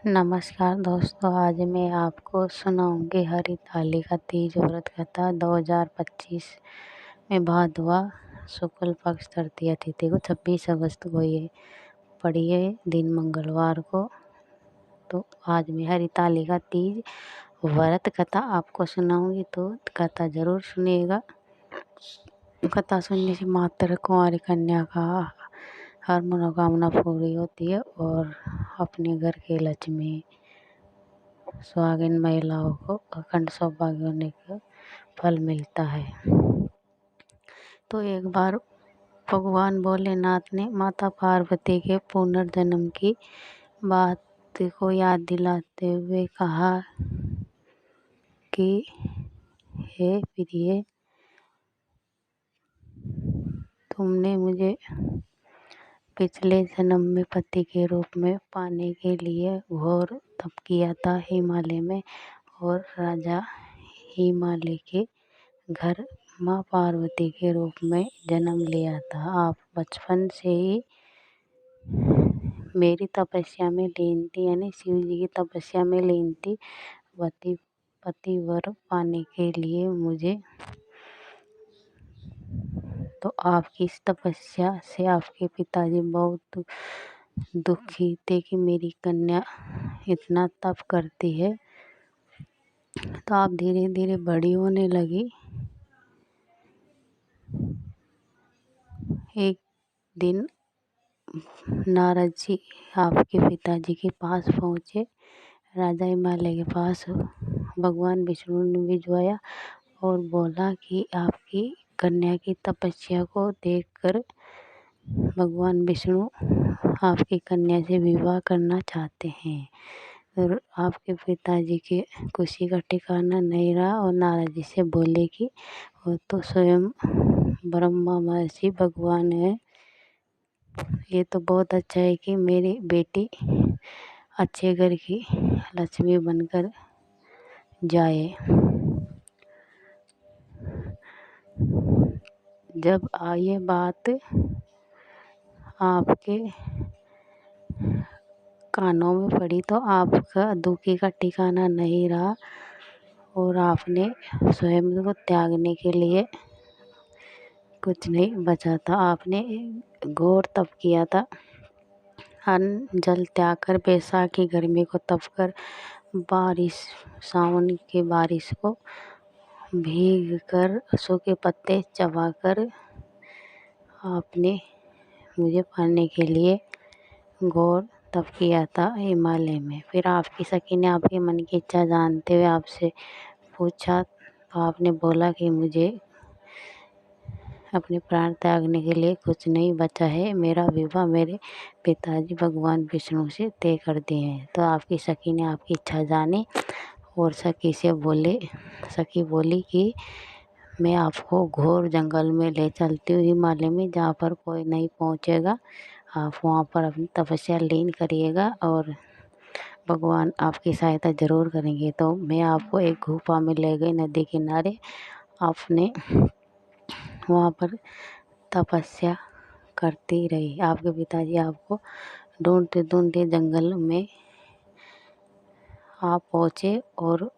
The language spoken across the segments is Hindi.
नमस्कार दोस्तों, आज मैं आपको सुनाऊंगी हरितालिका तीज व्रत कथा 2025 में भादवा शुक्ल पक्ष तृतीया तिथि को 26 अगस्त को ये पड़ी है, दिन मंगलवार को। तो आज मैं हरितालिका तीज व्रत कथा आपको सुनाऊंगी, तो कथा ज़रूर सुनिएगा। कथा सुनने से मात्र कुंवारी कन्या का हर मनोकामना पूरी होती है और अपने घर के लक्ष्मी सुहागिन महिलाओं को अखंड सौभाग्य होने का फल मिलता है। तो एक बार भगवान भोलेनाथ ने माता पार्वती के पुनर्जन्म की बात को याद दिलाते हुए कहा कि हे प्रिय, तुमने मुझे पिछले जन्म में पति के रूप में पाने के लिए घोर तप किया था हिमालय में, और राजा हिमालय के घर माँ पार्वती के रूप में जन्म लिया था। आप बचपन से ही मेरी तपस्या में लीन थी, यानी शिव जी की तपस्या में लीन थी। पति वर पाने के लिए मुझे, तो आपकी इस तपस्या से आपके पिताजी बहुत दुखी थे कि मेरी कन्या इतना तप करती है। तो आप धीरे धीरे बड़ी होने लगी। एक दिन नारद जी आपके पिताजी के पास पहुँचे। राजा हिमालय के पास भगवान विष्णु ने भिजवाया और बोला कि आपकी कन्या की तपस्या को देखकर भगवान विष्णु आपकी कन्या से विवाह करना चाहते हैं। और आपके पिताजी के खुशी का ठिकाना नहीं रहा और नारद जी से बोले कि वो तो स्वयं ब्रह्मा महर्षि भगवान है, ये तो बहुत अच्छा है कि मेरी बेटी अच्छे घर की लक्ष्मी बनकर जाए। जब ये बात आपके कानों में पड़ी तो आपका दुखी का ठिकाना नहीं रहा और आपने स्वयं को त्यागने के लिए कुछ नहीं बचा था। आपने घोर तप किया था, अन्न जल त्याग कर, बैसाख की गर्मी को तप कर, बारिश सावन की बारिश को भीग कर, सूखे पत्ते चबा कर आपने मुझे पाने के लिए घोर तप किया था हिमालय में। फिर आपकी सखी ने आपके मन की इच्छा जानते हुए आपसे पूछा, तो आपने बोला कि मुझे अपने प्राण त्यागने के लिए कुछ नहीं बचा है, मेरा विवाह मेरे पिताजी भगवान विष्णु से तय कर दिए हैं। तो आपकी सखी ने आपकी इच्छा जानी और सखी बोली कि मैं आपको घोर जंगल में ले चलती हूँ, हिमालय में, जहाँ पर कोई नहीं पहुँचेगा। आप वहाँ पर अपनी तपस्या लीन करिएगा और भगवान आपकी सहायता ज़रूर करेंगे। तो मैं आपको एक गुफा में ले गई नदी किनारे। आपने वहाँ पर तपस्या करती रही। आपके पिताजी आपको ढूंढते ढूंढते जंगल में आप पहुँचे और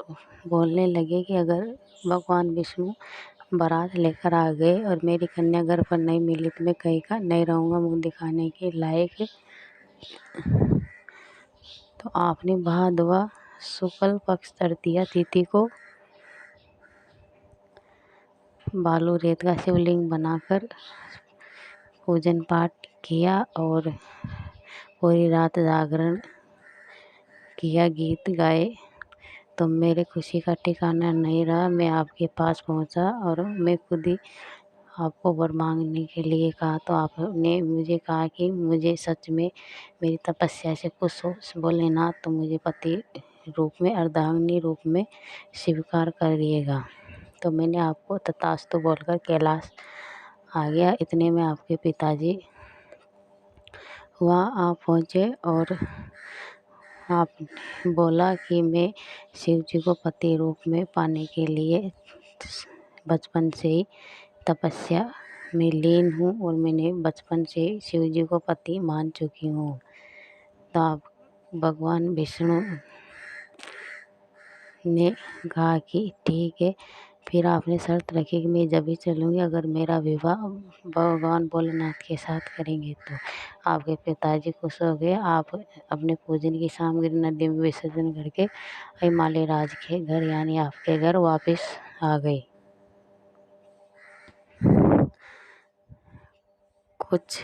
बोलने लगे कि अगर भगवान विष्णु बारात लेकर आ गए और मेरी कन्या घर पर नहीं मिली तो मैं कहीं का नहीं रहूँगा मुँह दिखाने के लायक। तो आपने भादवा शुक्ल पक्ष तृतीया तिथि को बालू रेत का शिवलिंग बनाकर पूजन पाठ किया और पूरी रात जागरण किया, गीत गाए। तो मेरे खुशी का ठिकाना नहीं रहा। मैं आपके पास पहुंचा और मैं खुद ही आपको वर मांगने के लिए कहा। तो आपने मुझे कहा कि मुझे सच में मेरी तपस्या से खुश हो, भोलेनाथ तो मुझे पति रूप में, अर्धांगिनी रूप में स्वीकार करिएगा। तो मैंने आपको तथास्तु बोलकर कैलाश आ गया। इतने में आपके पिताजी वहाँ आप पहुँचे और आप बोला कि मैं शिव जी को पति रूप में पाने के लिए बचपन से ही तपस्या में लीन हूँ और मैंने बचपन से शिव जी को पति मान चुकी हूँ। तो आप भगवान विष्णु ने कहा कि ठीक है। फिर आपने शर्त रखी कि मैं जब भी चलूँगी, अगर मेरा विवाह भगवान भोलेनाथ के साथ करेंगे तो। आपके पिताजी खुश हो गए। आप अपने पूजन की सामग्री नदी में विसर्जन करके हिमालय राज के घर यानी आपके घर वापस आ गए। कुछ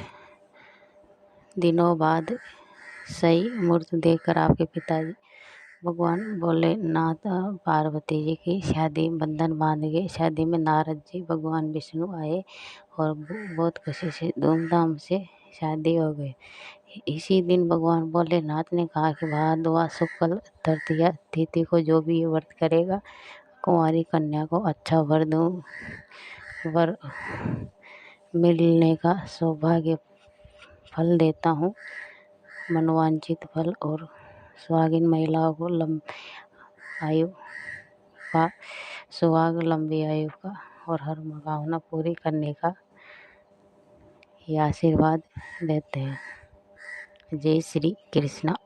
दिनों बाद सही मुहूर्त देखकर आपके पिताजी भगवान भोलेनाथ पार्वती जी की शादी बंधन बांध गए। शादी में नारद जी भगवान विष्णु आए और बहुत खुशी से धूमधाम से शादी हो गई। इसी दिन भगवान भोलेनाथ ने कहा कि भादवा शुक्ल तृतीया तिथि को जो भी ये व्रत करेगा, कुंवारी कन्या को अच्छा वर मिलने का सौभाग्य फल देता हूँ। मनोवांछित फल और सुहागिन महिलाओं को आयु का सुहाग लंबी आयु का और हर मनोकामना पूरी करने का ये आशीर्वाद देते हैं। जय श्री कृष्णा।